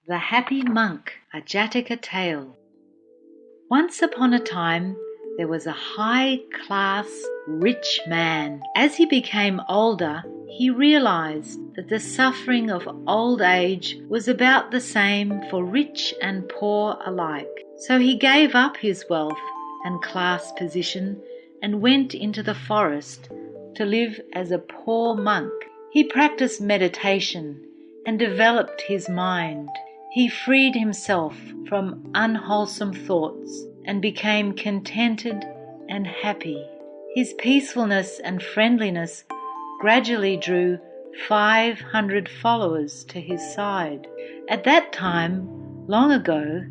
The Happy Monk, a Jataka Tale. Once upon a time, there was a high-class, rich man. As he became older, he realized that the suffering of old age was about the same for rich and poor alike. So he gave up his wealth and class position and went into the forest to live as a poor monk. He practiced meditation and developed his mind. He freed himself from unwholesome thoughts and became contented and happy. His peacefulness and friendliness gradually drew 500 followers to his side. At that time, long ago,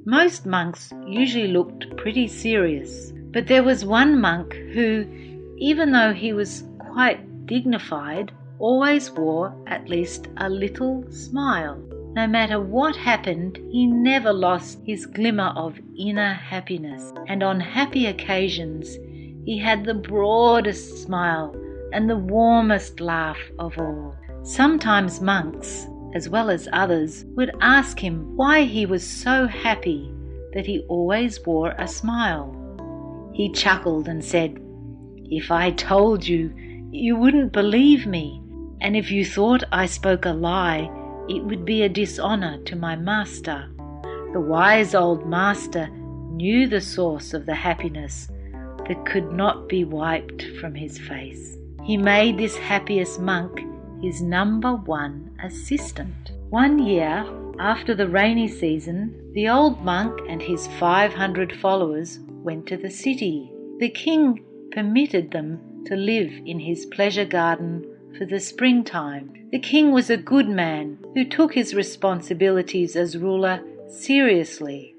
most monks usually looked pretty serious, but there was one monk who, even though he was quite dignified, always wore at least a little smile. No matter what happened, he never lost his glimmer of inner happiness, and on happy occasions he had the broadest smile and the warmest laugh of all. Sometimes monks, as well as others, would ask him why he was so happy that he always wore a smile. He chuckled and said, "If I told you, you wouldn't believe me, and if you thought I spoke a lie, it would be a dishonor to my master." The wise old master knew the source of the happiness that could not be wiped from his face. He made this happiest monk his number one assistant. One year, after the rainy season, the old monk and his 500 followers went to the city. The king permitted them to live in his pleasure garden for the springtime. The king was a good man who took his responsibilities as ruler seriously.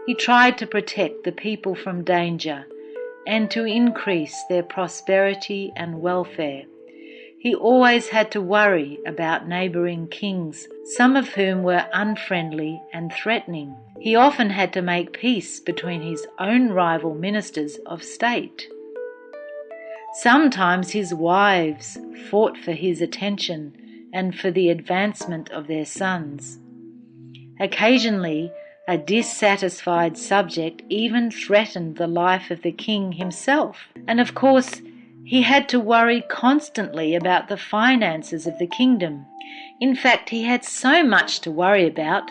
He tried to protect the people from danger and to increase their prosperity and welfare. He always had to worry about neighbouring kings, some of whom were unfriendly and threatening. He often had to make peace between his own rival ministers of state. Sometimes his wives fought for his attention and for the advancement of their sons. Occasionally, a dissatisfied subject even threatened the life of the king himself. And of course, he had to worry constantly about the finances of the kingdom. In fact, he had so much to worry about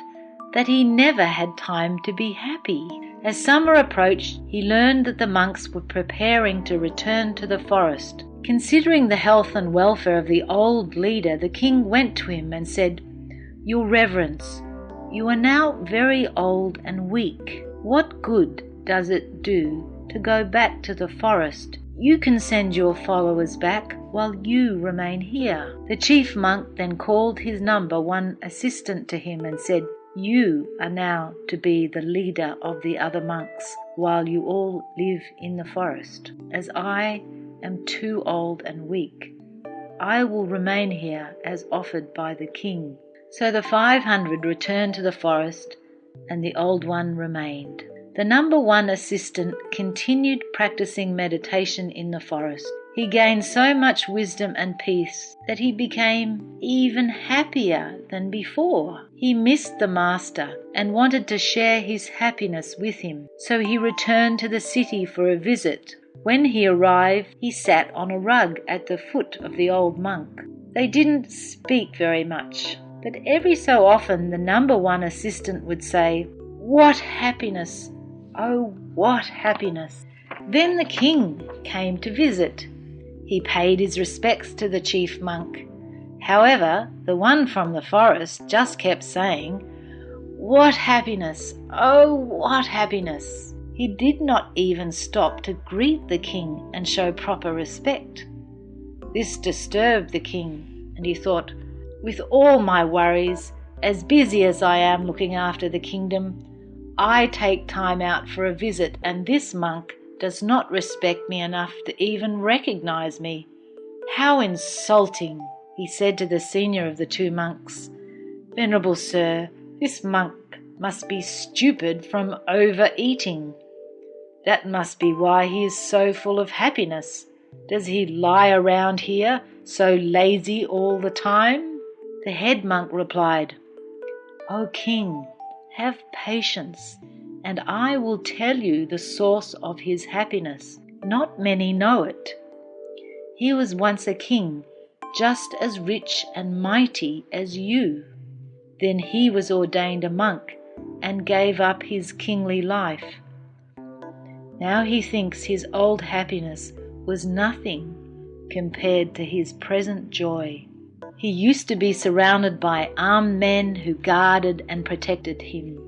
that he never had time to be happy. As summer approached, he learned that the monks were preparing to return to the forest. Considering the health and welfare of the old leader, the king went to him and said, "Your Reverence, you are now very old and weak. What good does it do to go back to the forest? You can send your followers back while you remain here." The chief monk then called his number one assistant to him and said, "You are now to be the leader of the other monks while you all live in the forest. As I am too old and weak, I will remain here as offered by the king." So the 500 returned to the forest and the old one remained. The number one assistant continued practicing meditation in the forest. He gained so much wisdom and peace that he became even happier than before. He missed the master and wanted to share his happiness with him, so he returned to the city for a visit. When he arrived, he sat on a rug at the foot of the old monk. They didn't speak very much, but every so often the number one assistant would say, "What happiness! Oh, what happiness!" Then the king came to visit. He paid his respects to the chief monk. However, the one from the forest just kept saying, "What happiness! Oh, what happiness!" He did not even stop to greet the king and show proper respect. This disturbed the king, and he thought, "With all my worries, as busy as I am looking after the kingdom, I take time out for a visit, and this monk does not respect me enough to even recognize me. How insulting!" He said to the senior of the two monks, "Venerable sir, this monk must be stupid from overeating. That must be why he is so full of happiness. Does he lie around here so lazy all the time?" The head monk replied, "O king, have patience, and I will tell you the source of his happiness. Not many know it. He was once a king, just as rich and mighty as you. Then he was ordained a monk and gave up his kingly life. Now he thinks his old happiness was nothing compared to his present joy. He used to be surrounded by armed men who guarded and protected him.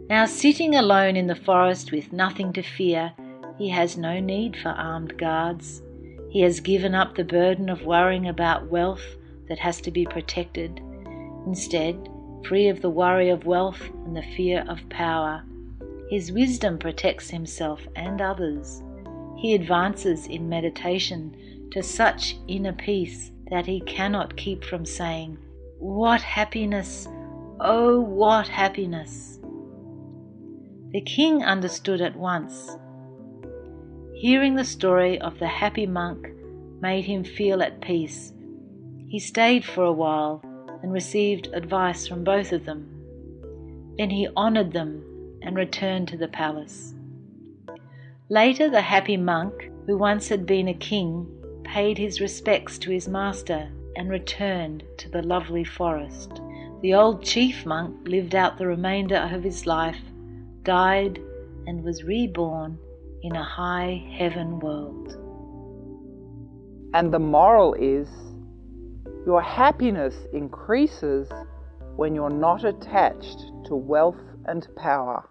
Now, sitting alone in the forest with nothing to fear, he has no need for armed guards. He has given up the burden of worrying about wealth that has to be protected. Instead, free of the worry of wealth and the fear of power, his wisdom protects himself and others. He advances in meditation to such inner peace that he cannot keep from saying, "What happiness! Oh, what happiness!" The king understood at once. Hearing the story of the happy monk made him feel at peace. He stayed for a while and received advice from both of them. Then he honored them and returned to the palace. Later, the happy monk, who once had been a king, paid his respects to his master and returned to the lovely forest. The old chief monk lived out the remainder of his life, died, and was reborn in a high heaven world. And the moral is, your happiness increases when you're not attached to wealth and power.